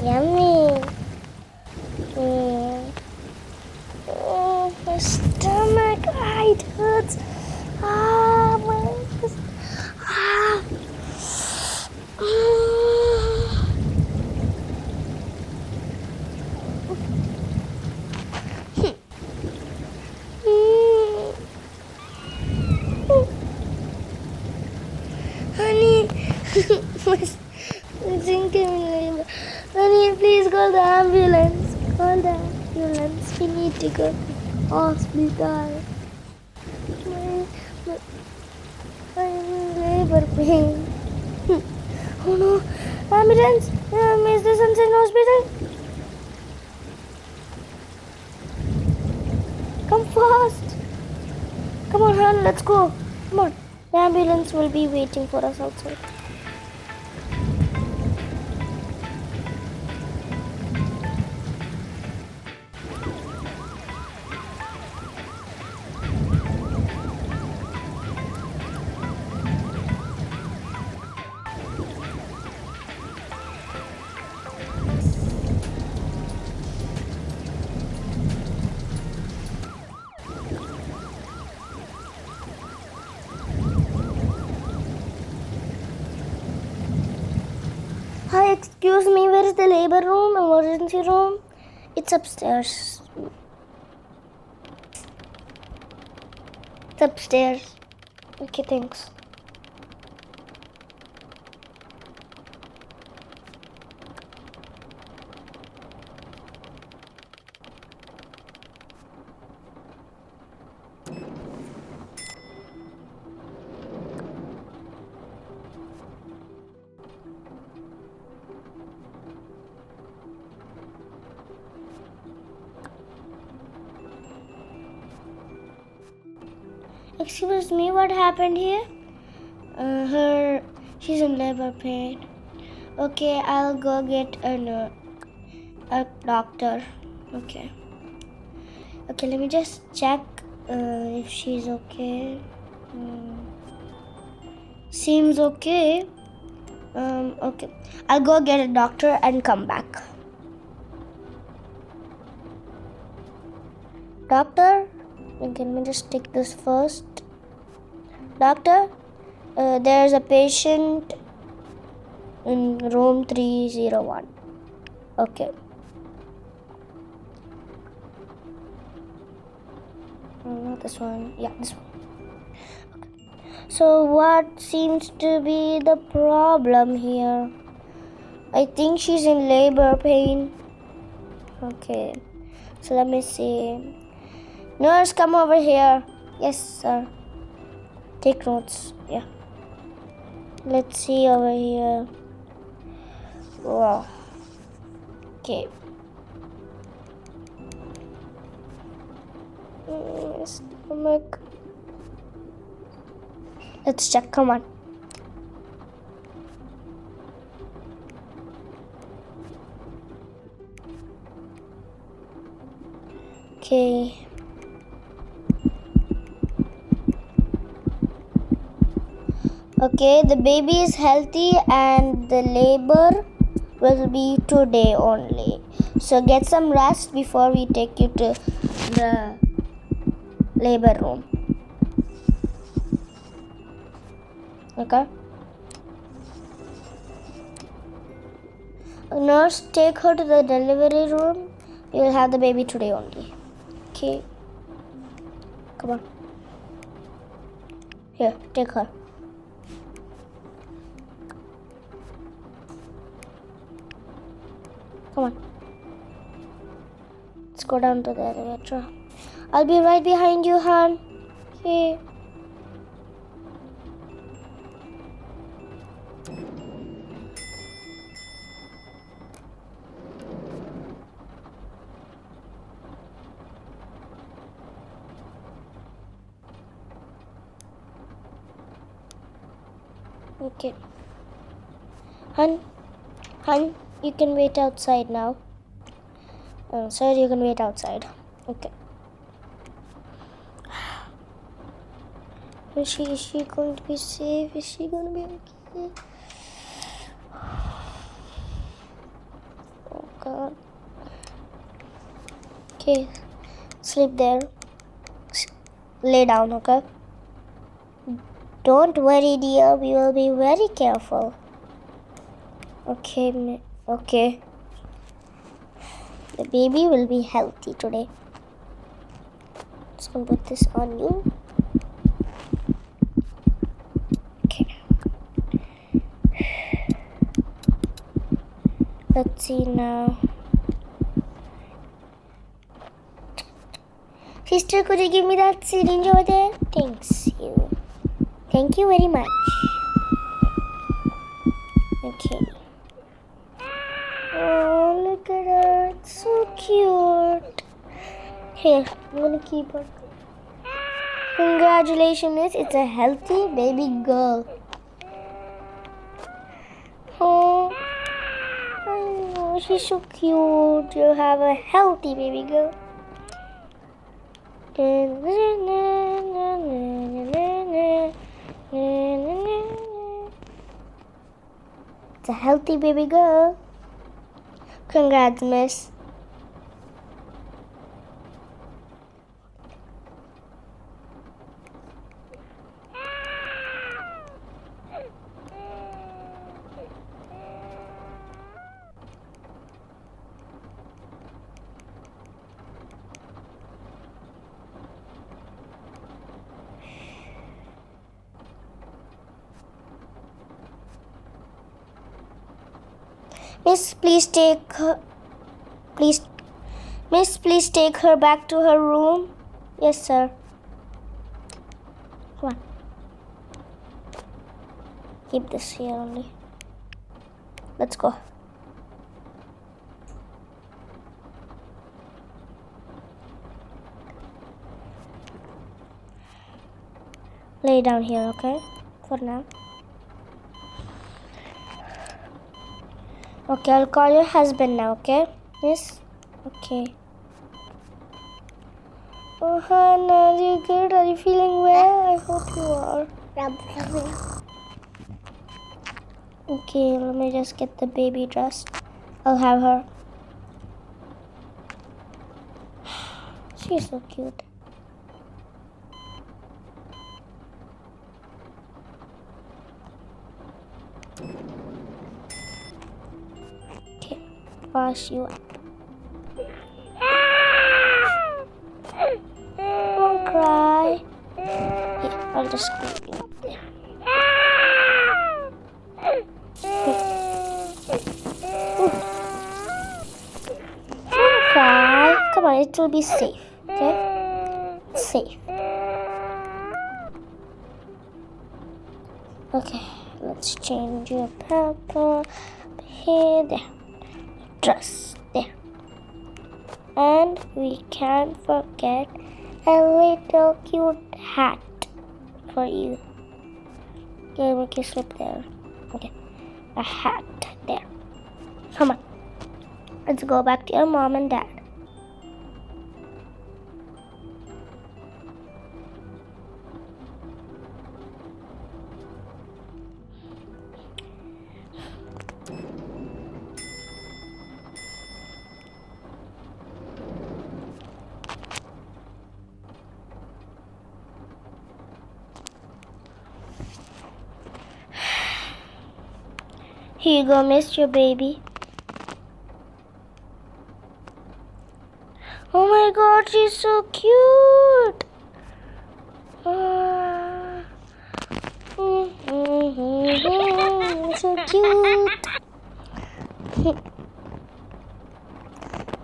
Yummy. My stomach, it hurts. My ah. Honey, honey, please call the ambulance. Call the ambulance. We need to go to hospital. I'm in labor pain. Oh no, ambulance! Is the Sunshine Hospital? Come fast! Come on, Han, let's go. Come on. The ambulance will be waiting for us outside. Hi, excuse me, where is the labor room, emergency room? It's upstairs. It's upstairs. Okay, thanks. Excuse me, what happened here? She's in labor pain. Okay, I'll go get a doctor. Okay, let me just check if she's okay. Seems okay. Okay, I'll go get a doctor and come back. Doctor? Okay, let me just take this first. Doctor, there's a patient in room 301. Okay. Not this one. Yeah, this one. Okay. So what seems to be the problem here? I think she's in labor pain. Okay. So let me see. Nurse, come over here. Yes, sir. Take notes. Yeah. Let's see over here. Wow. Okay. Stomach. Let's check. Come on. Okay. Okay, the baby is healthy and the labor will be today only. So get some rest before we take you to the labor room. Okay? Nurse, take her to the delivery room. You will have the baby today only. Okay? Come on. Here, take her. Come on. Let's go down to the elevator. I'll be right behind you, Han. Okay. Okay. Han, you can wait outside now. Sir, you can wait outside. Okay. Is she going to be safe? Is she going to be okay? Okay, sleep there. Lay down, okay? Don't worry, dear. We will be very careful. Okay, okay. The baby will be healthy today. Just gonna put this on you. Okay. Let's see now. Sister, could you give me that syringe over there? Thanks you. Thank you very much. Okay. Oh, look at her. It's so cute. Here, I'm gonna keep her. Congratulations, miss. It's a healthy baby girl. Oh, I know. She's so cute. You have a healthy baby girl. It's a healthy baby girl. Congrats, miss. Miss, please take her. Miss, please take her back to her room. Yes, sir. Come on. Keep this here only. Let's go. Lay down here, okay? For now. Okay, I'll call your husband now, okay? Miss? Okay. Oh, Hannah, are you good? Are you feeling well? I hope you are. Okay, let me just get the baby dressed. I'll have her. She's so cute. Okay, wash you up. Don't cry. Here, I'll just clean you up there. Don't cry. Come on, it will be safe. Okay? Safe. Okay, let's change your pamper. Here, there. Dress, there. And we can't forget a little cute hat for you. Okay, we can slip there. Okay, a hat there. Come on. Let's go back to your mom and dad. Here you go, miss, your baby. Oh my god, she's so cute. So cute.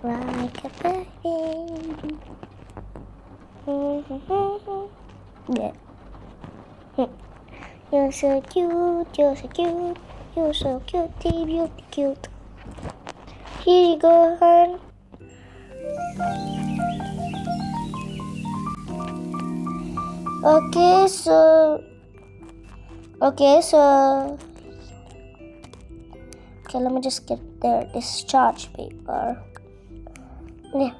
Like a baby. Yeah. You're so cute, you're so cute. You're so cutie, beauty, cute. Here you go, hon. Okay, so. Okay, let me just get their discharge paper. Yeah.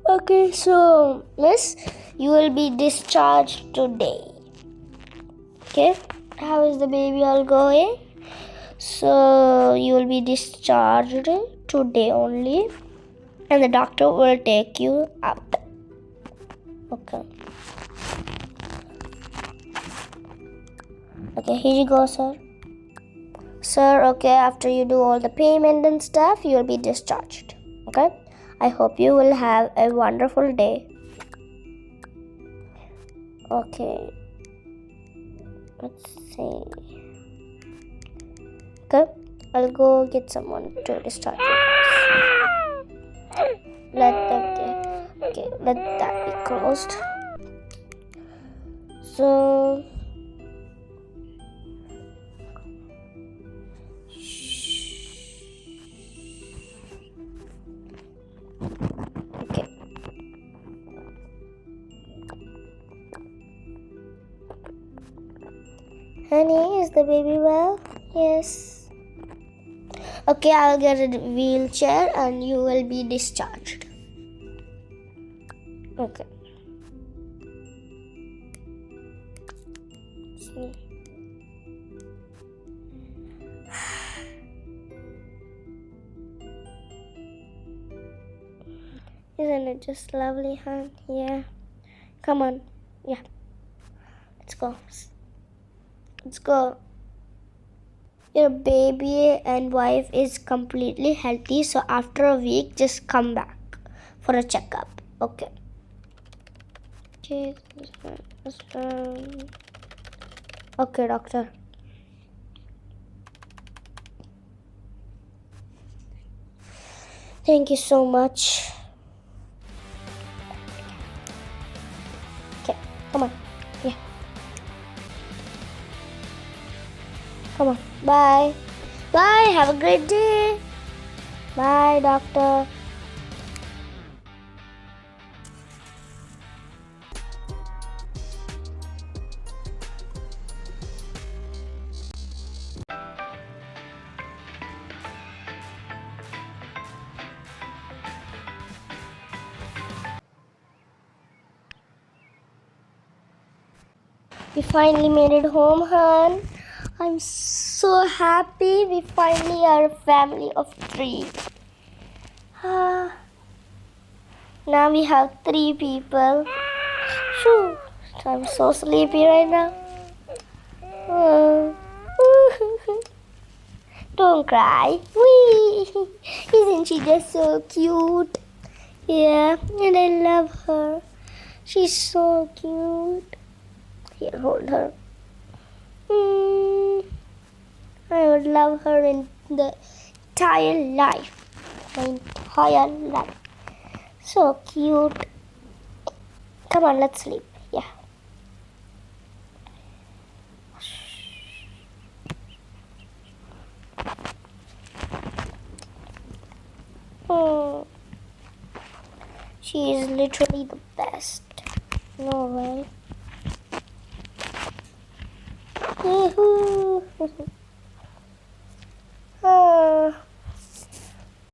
Okay, so miss, you will be discharged today. Okay, how is the baby all going? So you will be discharged today only, and the doctor will take you out. Okay. Okay, here you go, sir. Sir, okay, after you do all the payment and stuff, you will be discharged. Okay? I hope you will have a wonderful day. Okay. Let's see. Okay, I'll go get someone to discharge you. Let that be closed. So okay. Honey, is the baby well? Yes. Okay, I'll get a wheelchair and you will be discharged. Okay. Isn't it just lovely, huh? Yeah. Come on. Yeah. Let's go. Let's go. Your baby and wife is completely healthy, so after a week, just come back for a checkup. Okay. Okay, doctor. Thank you so much. Okay, come on. Yeah. Come on. Bye. Bye. Have a great day. Bye, doctor. We finally made it home, hon. I'm so happy we finally are a family of 3. Now we have 3 people. Shoo. I'm so sleepy right now. Don't cry. Whee! Isn't she just so cute? Yeah, and I love her. She's so cute. Here, hold her. I would love her in the entire life. My entire life. So cute. Come on, let's sleep. Yeah. She is literally the best. No way. Yahoo!